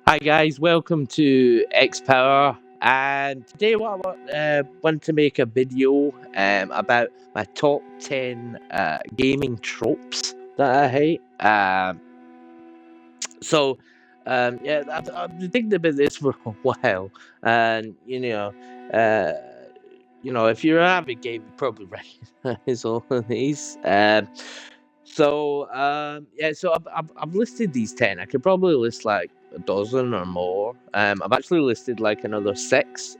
Hi guys, welcome to X Power. And today, what want to make a video about my top 10 gaming tropes that I hate. Yeah, I've been thinking about this for a while, and uh, if you're an avid gamer, you probably recognize all of these. So I've listed these 10. I could probably list like a dozen or more. I've actually listed like another six,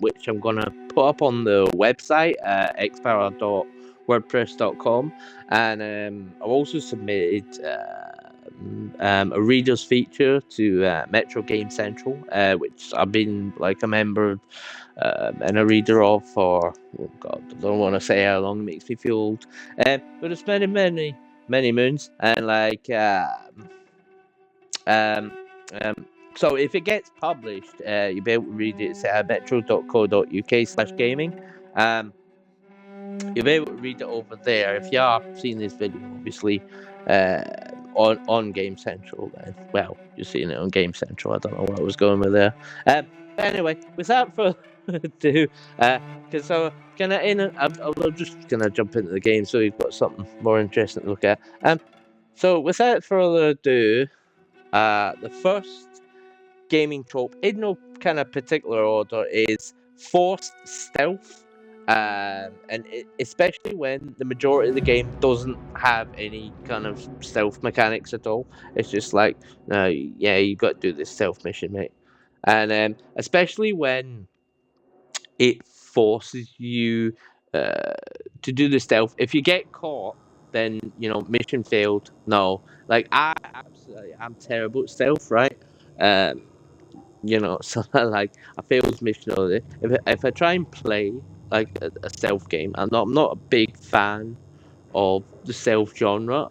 which I'm gonna put up on the website, xpower.wordpress.com, and I've also submitted a readers feature to Metro Game Central, which I've been like a member and a reader of for, oh god, I don't want to say how long. It makes me feel old. But it's many moons, and um, um, so if it gets published, you'll be able to read it at metro.co.uk/gaming. Um, you'll be able to read it over there. If you are seeing this video, obviously, uh, on Game Central, then well, you're seeing it on Game Central. I don't know what I was going with there. But anyway, without further ado, because so gonna I'm just gonna jump into the game so you've got something more interesting to look at. So without further ado, the first gaming trope, in no kind of particular order, is forced stealth. Especially when the majority of the game doesn't have any kind of stealth mechanics at all. It's just like, no, yeah, you got to do this stealth mission, mate. And especially when it forces you uh, to do the stealth. If you get caught, then mission failed. No, like I'm terrible at stealth, right? Um, so like I failed mission on it. If I try and play like a stealth game, I'm not a big fan of the stealth genre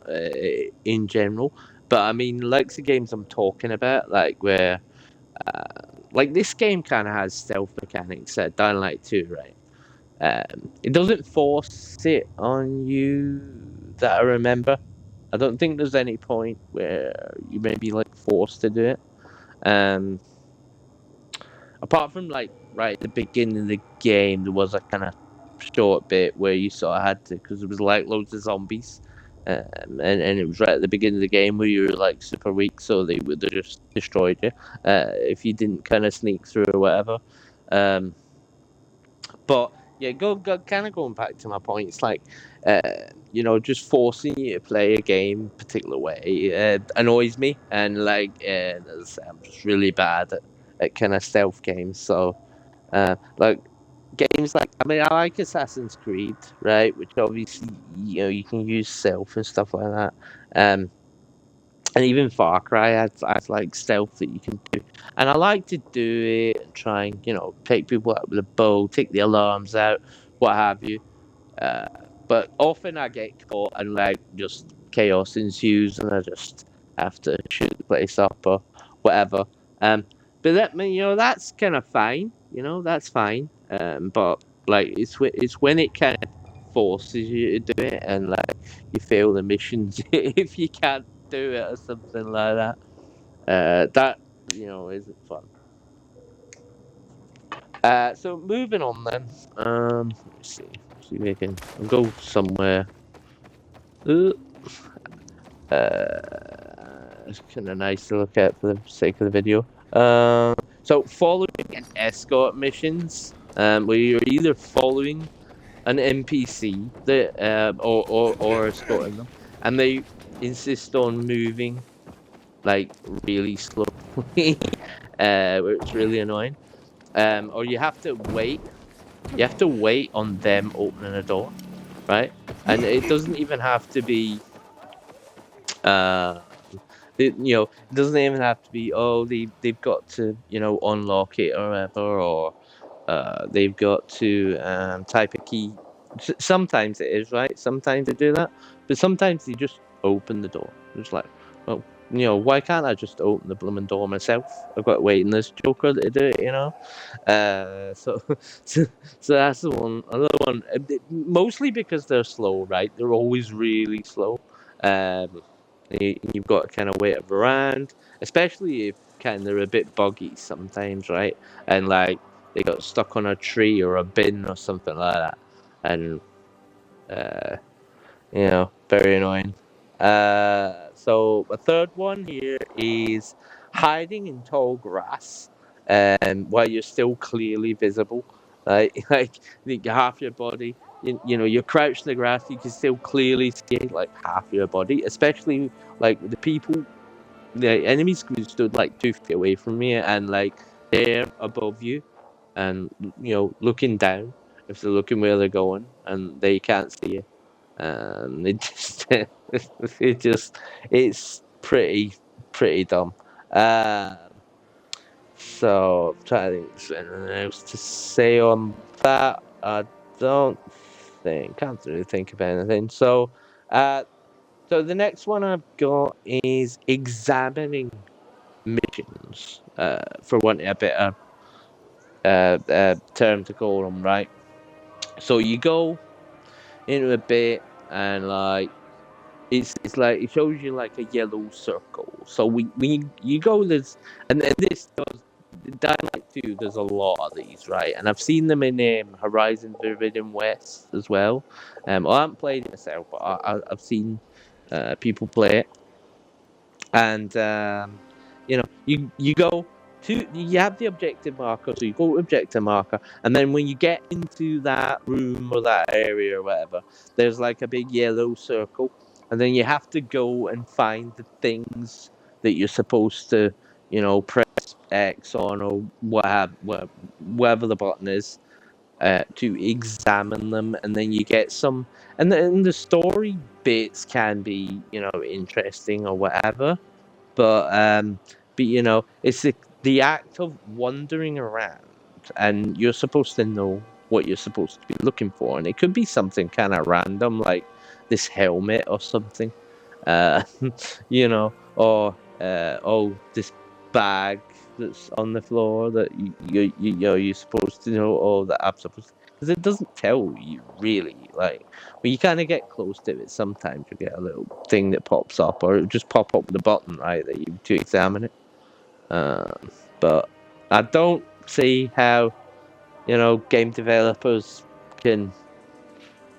in general. But I mean, like the games I'm talking about, like where uh, like this game kind of has stealth mechanics that Dying Light 2, right? It doesn't force it on you that I remember. I don't think there's any point where you may be like forced to do it. Um, Apart from like right at the beginning of the game, there was a kind of short bit where you sort of had to, because there was like loads of zombies, and it was right at the beginning of the game where you were like super weak, so they would have just destroyed you if you didn't kind of sneak through or whatever. Um, but yeah, go kind of going back to my point, it's like uh, just forcing you to play a game a particular way annoys me, and like as I say, I'm just really bad at kind of stealth games. So like games like, I mean, I like Assassin's Creed, right? Which obviously you can use stealth and stuff like that. Um, and even Far Cry has like stealth that you can do, and I like to do it and try and take people out with a bow, take the alarms out, what have you. Uh, but often I get caught and like just chaos ensues, and I just have to shoot the place up or whatever. But that, I mean, that's kind of fine. That's fine. But like it's when it kind of forces you to do it, and like you fail the missions if you can't do it or something like that. That isn't fun. So moving on then. Let me see if I can go somewhere. Uh, it's kind of nice to look at for the sake of the video. So following an escort missions, where you're either following an NPC that or escorting them, and they insist on moving like really slowly, which is really annoying. Or you have to wait. You have to wait on them opening a door, right? And it doesn't even have to be. Uh, it doesn't even have to be. Oh, they've got to unlock it or whatever, or they've got to type a key. Sometimes it is right. Sometimes they do that, but sometimes they just open the door. It's like, well, why can't I just open the blooming door myself? I've got to wait in this Joker to do it. So, so, so that's the one. Another one, mostly because they're slow, right? They're always really slow. Um, You've got to kind of wait around, especially if kind of they're a bit buggy sometimes, right? And like they got stuck on a tree or a bin or something like that, and uh, very annoying. So the third one here is hiding in tall grass, while you're still clearly visible. Like half your body, you're crouched in the grass, you can still clearly see like half your body, especially like the enemies who stood like 2 feet away from me and like they're above you and looking down if they're looking where they're going and they can't see you. It just it just it's pretty dumb. Um, so I'm trying to think if there's anything else to say on that. I don't can't really think of anything. Uh, so the next one I've got is examining missions. For wanting a better term to call them, right? So you go into a bit and like it's like it shows you like a yellow circle. So you go this and this does Dynamite 2, there's a lot of these, right? And I've seen them in Horizon Forbidden West as well. I haven't played it myself, but I've seen people play it. And you go to you have the objective marker, so you go to objective marker, and then when you get into that room or that area or whatever, there's like a big yellow circle, and then you have to go and find the things that you're supposed to press X on or whatever the button is, to examine them, and then you get some, and the story bits can be interesting or whatever, but it's the act of wandering around, and you're supposed to know what you're supposed to be looking for, and it could be something kind of random like this helmet or something, uh, or this bag that's on the floor that you're supposed to know, or that I'm supposed, because it doesn't tell you really. Like when you kind of get close to it, sometimes you get a little thing that pops up, or it'll just pop up the button, right, that you to examine it. But I don't see how game developers can,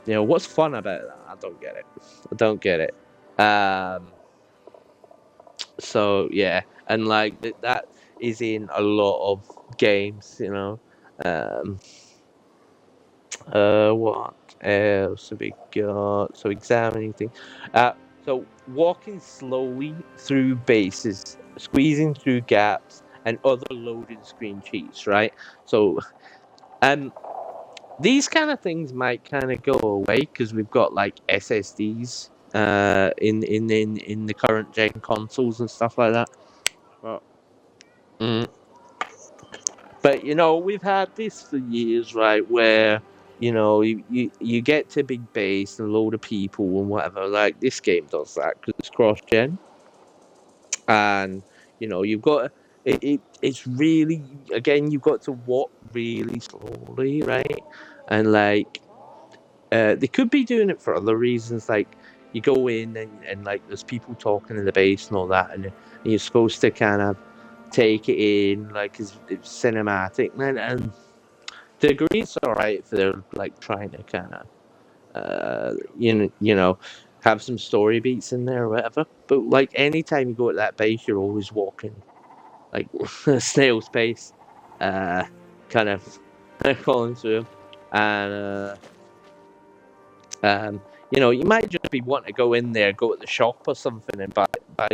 what's fun about that? I don't get it. I don't get it. So yeah, and like that is in a lot of games. Um, what else have we got? So examining things. Uh, so walking slowly through bases, squeezing through gaps, and other loading screen cheats. Right. So um, these kind of things might kind of go away because we've got like SSDs in the current gen consoles and stuff like that. But, mm, but we've had this for years, right? Where you get to big base and a load of people and whatever. Like this game does that because it's cross gen, and you've got it's really, again, you've got to walk really slowly, right? And like they could be doing it for other reasons, like you go in and like there's people talking in the base and all that, and you're supposed to kind of take it in like it's cinematic, and the degree it's all right if they're like trying to kind of have some story beats in there or whatever, but like anytime you go at that base you're always walking like snail's pace, uh kind of calling through 'em. And you might just be wanting to go in there, go to the shop or something, and buy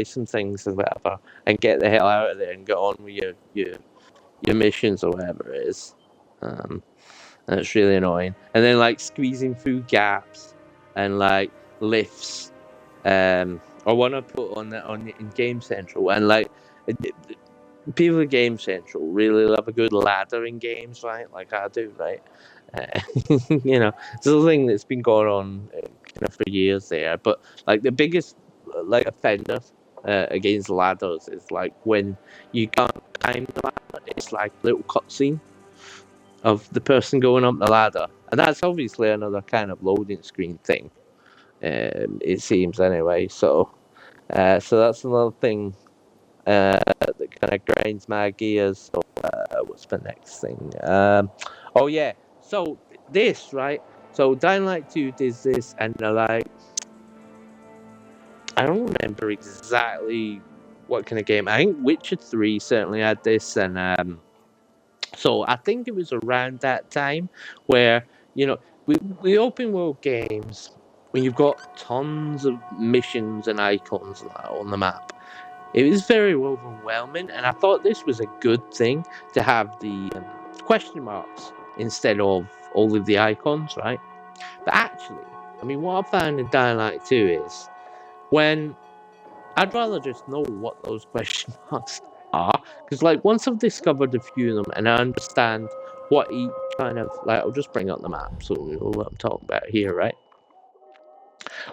some things or whatever, and get the hell out of there and get on with your missions or whatever it is. Um, and it's really annoying. And then like squeezing through gaps and like lifts. I want to put on in Game Central, and like people at Game Central really love a good ladder in games, right? Like I do, right? Uh, it's a thing that's been going on kind of for years there. But like the biggest like offender against ladders is like when you can't climb the ladder. It's like a little cutscene of the person going up the ladder, and that's obviously another kind of loading screen thing. It seems anyway. So So that's another thing that kind of grinds my gears. So what's the next thing? Oh yeah. So this right. So Dying Light 2 does this, and they're like, I don't remember exactly what kind of game. I think Witcher 3 certainly had this, and so I think it was around that time where with open world games, when you've got tons of missions and icons on the map, it is very overwhelming. And I thought this was a good thing to have the question marks instead of all of the icons, right? But actually, I mean, what I found in Dying Light 2 is when I'd rather just know what those question marks are, because like once I've discovered a few of them and I understand what each kind of like, I'll just bring up the map so we know what I'm talking about here, right?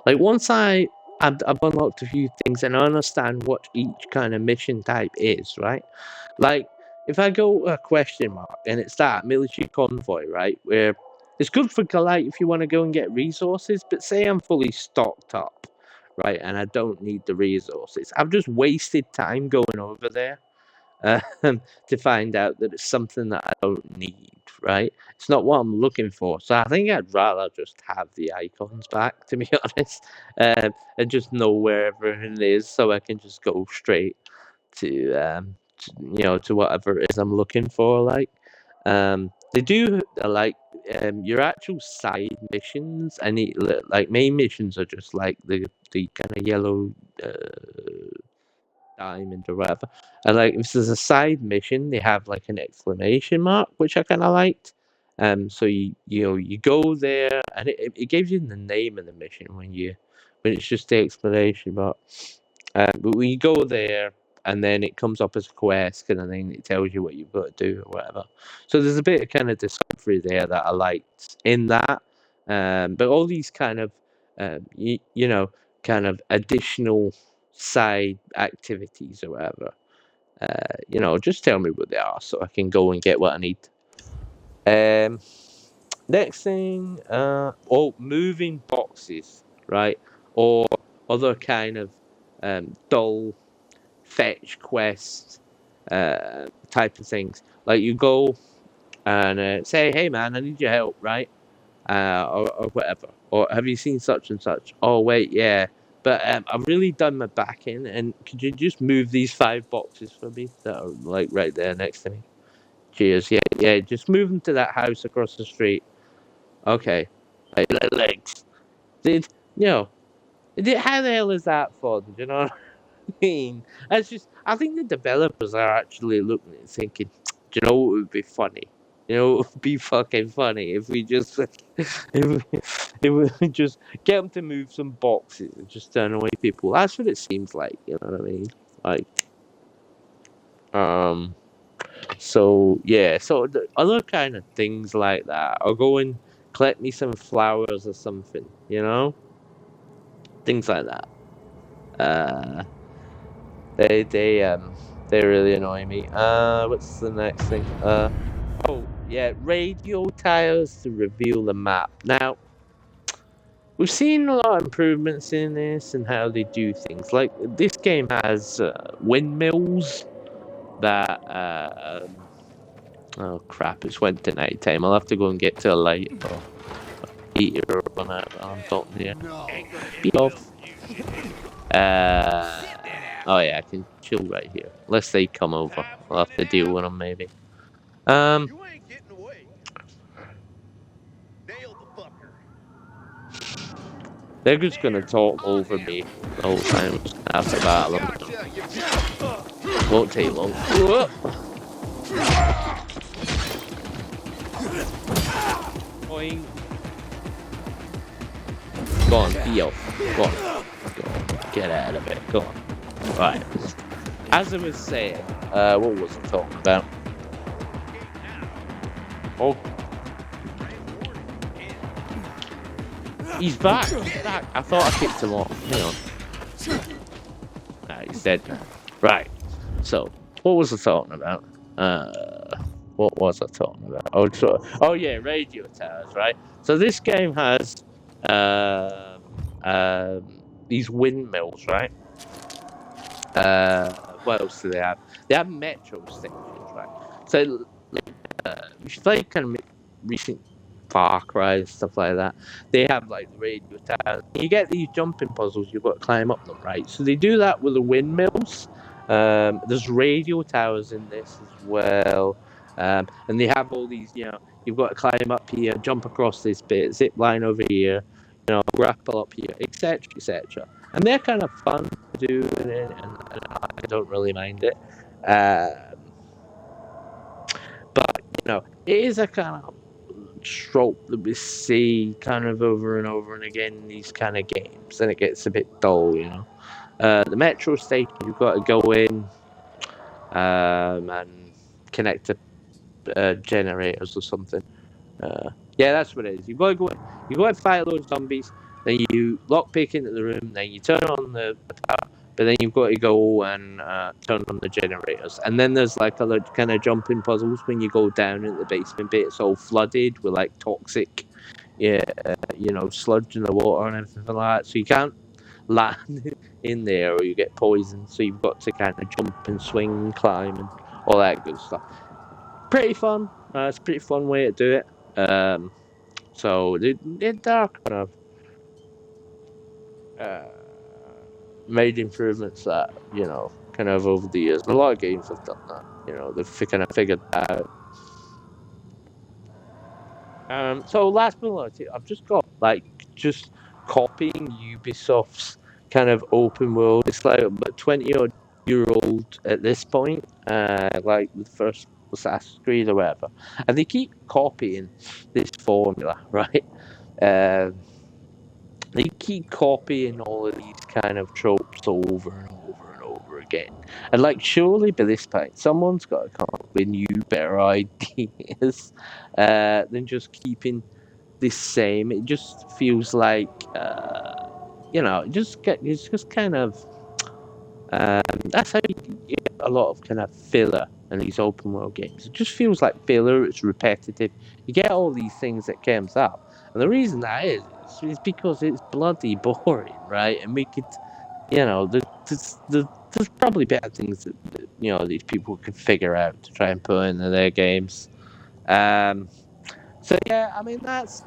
Like once I've unlocked a few things and I understand what each kind of mission type is, right? Like if I go a question mark and it's that military convoy, right, where it's good for like if you want to go and get resources, but say I'm fully stocked up, right, and I don't need the resources. I've just wasted time going over there to find out that it's something that I don't need, right? It's not what I'm looking for. So I think I'd rather just have the icons back, to be honest, and just know where everything is so I can just go straight to whatever it is I'm looking for. Like, they do like your actual side missions, and like main missions are just like the kind of yellow. Diamond or whatever. And like if there's a side mission, they have like an exclamation mark, which I kind of liked. So you go there, and it gives you the name of the mission when it's just the explanation mark. But when you go there, and then it comes up as a quest, kind of thing. It tells you what you've got to do or whatever. So there's a bit of kind of discovery there that I liked in that. But all these kind of kind of additional side activities or whatever. Just tell me what they are so I can go and get what I need. Um, Next thing, moving boxes, right? Or other kind of dull fetch quest type of things. Like you go and say, hey man, I need your help, right? Or whatever. Or have you seen such and such? Oh wait, yeah. But I've really done my backing, and could you just move these 5 boxes for me that are like right there next to me? Cheers. Yeah, yeah. Just move them to that house across the street. Okay. Like, did you know? How the hell is that for? Did you know what I mean? That's just. I think the developers are actually looking and thinking, do you know what would be funny? You know, it would be fucking funny if we just if we just get them to move some boxes and just turn away people. That's what it seems like. You know what I mean? Like, um. So yeah. So the other kind of things like that, or go and collect me some flowers or something. You know, things like that. Uh, they really annoy me. What's the next thing? Oh yeah, radio tires to reveal the map. Now we've seen a lot of improvements in this and how they do things. Like this game has windmills that. Oh crap! It's went to night time. I'll have to go and get to a light or heater on that. I'm talking here. Be off. Oh yeah, I can chill right here. Unless they come over, I'll have to deal with them maybe. Um, You ain't getting away. Nail the fucker. they're just gonna talk over me the whole time. I'm just gonna have to battle them. Gotcha, you bitch. Won't take long. Whoa! Boing. Go on, be off. Go on. Go on. Get out of it. Go on. Right. As I was saying, what was I talking about? Oh, he's back. He's back. I thought I kicked him off. Hang on. Nah, he's dead now. Right. So, what was I talking about? What was I talking about? Oh yeah, radio towers, right? So this game has these windmills, right? What else do they have? They have metro stations, right? So if you play kind of recent Far Cry and stuff like that, they have like the radio towers. You get these jumping puzzles, you've got to climb up them, right? So they do that with the windmills. There's radio towers in this as well. And they have all these, you've got to climb up here, jump across this bit, zip line over here, grapple up here, etc., etc. And they're kind of fun to do, and I don't really mind it. But it is a kind of trope that we see kind of over and over and again in these kind of games, and it gets a bit dull. The metro station, you've got to go in and connect to generators or something. Yeah, that's what it is. You've got to go in, you got to fight those zombies, then you lockpick into the room, then you turn on the power, but then you've got to go and turn on the generators. And then there's like other kind of jumping puzzles when you go down into the basement bit. It's all flooded with like toxic, sludge in the water and everything like that. So you can't land in there or you get poisoned. So you've got to kind of jump and swing and climb and all that good stuff. Pretty fun. It's a pretty fun way to do it. So they are kind of made improvements that kind of over the years. A lot of games have done that. They've kind of figured that out. So last but not least, I've just got just copying Ubisoft's kind of open world. It's like about 20-odd-year old at this point, like the first Assassin's Creed or whatever, and they keep copying this formula, right? They keep copying all of these kind of tropes over and over and over again. And surely by this point, someone's got to come up with new, better ideas than just keeping this same. It just feels like, it's just kind of. That's how you get a lot of kind of filler in these open world games. It just feels like filler. It's repetitive. You get all these things that comes up, and the reason that is because it's bloody boring, right? And we could, there's probably better things that these people could figure out to try and put into their games. So yeah, I mean that's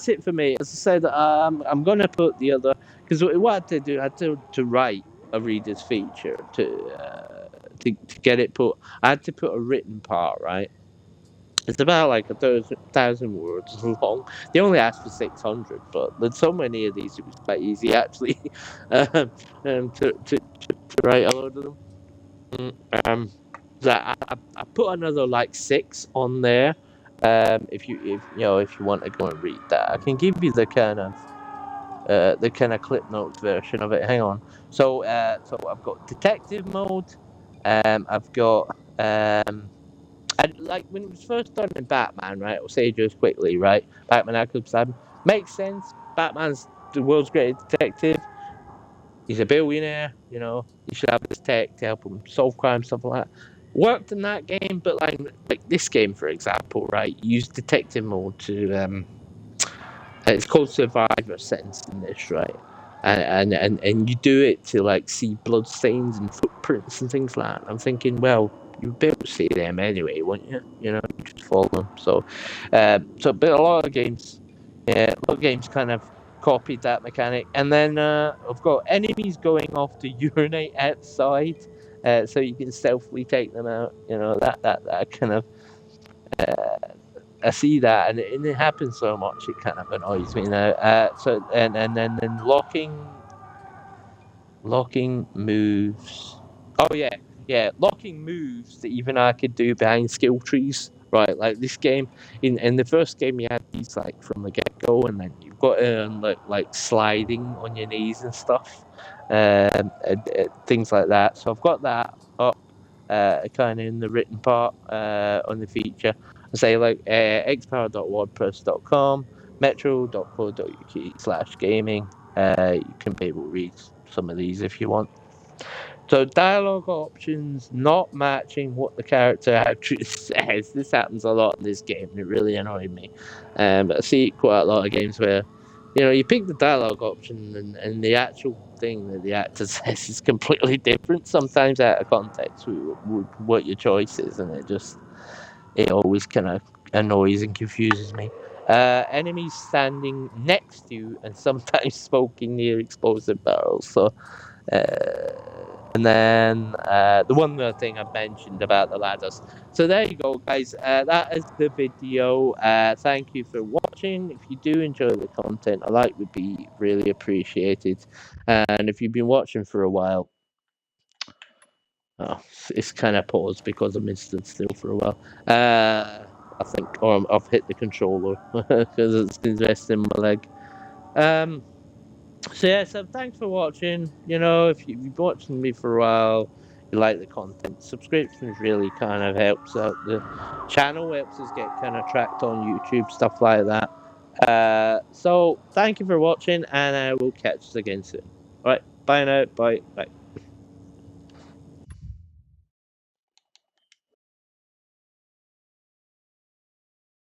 it for me. As I said, I'm gonna put the other because what I had to do, I had to write a reader's feature to get it put. I had to put a written part, right? It's about like 1,000 words long. They only asked for 600, but there's so many of these, it was quite easy actually to write a load of them. That I put another like 6 on there. If you want to go and read that, I can give you the kind of clip notes version of it. Hang on. So I've got detective mode. I've got and like when it was first done in Batman, right? I'll say just quickly, right? Batman Arkham Asylum makes sense. Batman's the world's greatest detective. He's a billionaire, he should have this tech to help him solve crime, stuff like that. Worked in that game, but like this game, for example, right? Use detective mode to it's called Survivor Sense in this, right? And you do it to like see blood stains and footprints and things like that. I'm thinking, well, you'd be able to see them anyway, wouldn't you? You just follow them. So but a lot of games, kind of copied that mechanic. And then I've got enemies going off to urinate outside, so you can stealthily take them out. That kind of. I see that, and it happens so much, it kind of annoys me now. So and then locking moves. Oh yeah, locking moves that even I could do behind skill trees. Right, like this game. In the first game, you had these like from the get go, and then you've got like sliding on your knees and stuff, and things like that. So I've got that up, kind of in the written part on the feature. I say like xpower.wordpress.com, metro.co.uk/gaming. You can be able to read some of these if you want. So dialogue options not matching what the character actually says. This happens a lot in this game, and it really annoyed me. But I see quite a lot of games where, you pick the dialogue option and the actual thing that the actor says is completely different, sometimes out of context with what your choice is, and it always kind of annoys and confuses me. Enemies standing next to you and sometimes smoking near explosive barrels. So, and then the one other thing I mentioned about the ladders. So there you go, guys. That is the video. Thank you for watching. If you do enjoy the content, a like would be really appreciated. And if you've been watching for a while, oh, it's kind of paused because I've been stood still for a while. I think, or I've hit the controller because it's investing in my leg. Um, so yeah, so thanks for watching. You know, if you've been watching me for a while, you like the content, subscriptions really kind of helps out the channel, helps us get kind of tracked on YouTube, stuff like that. So thank you for watching, and I will catch us again soon. All right, bye now, bye, bye.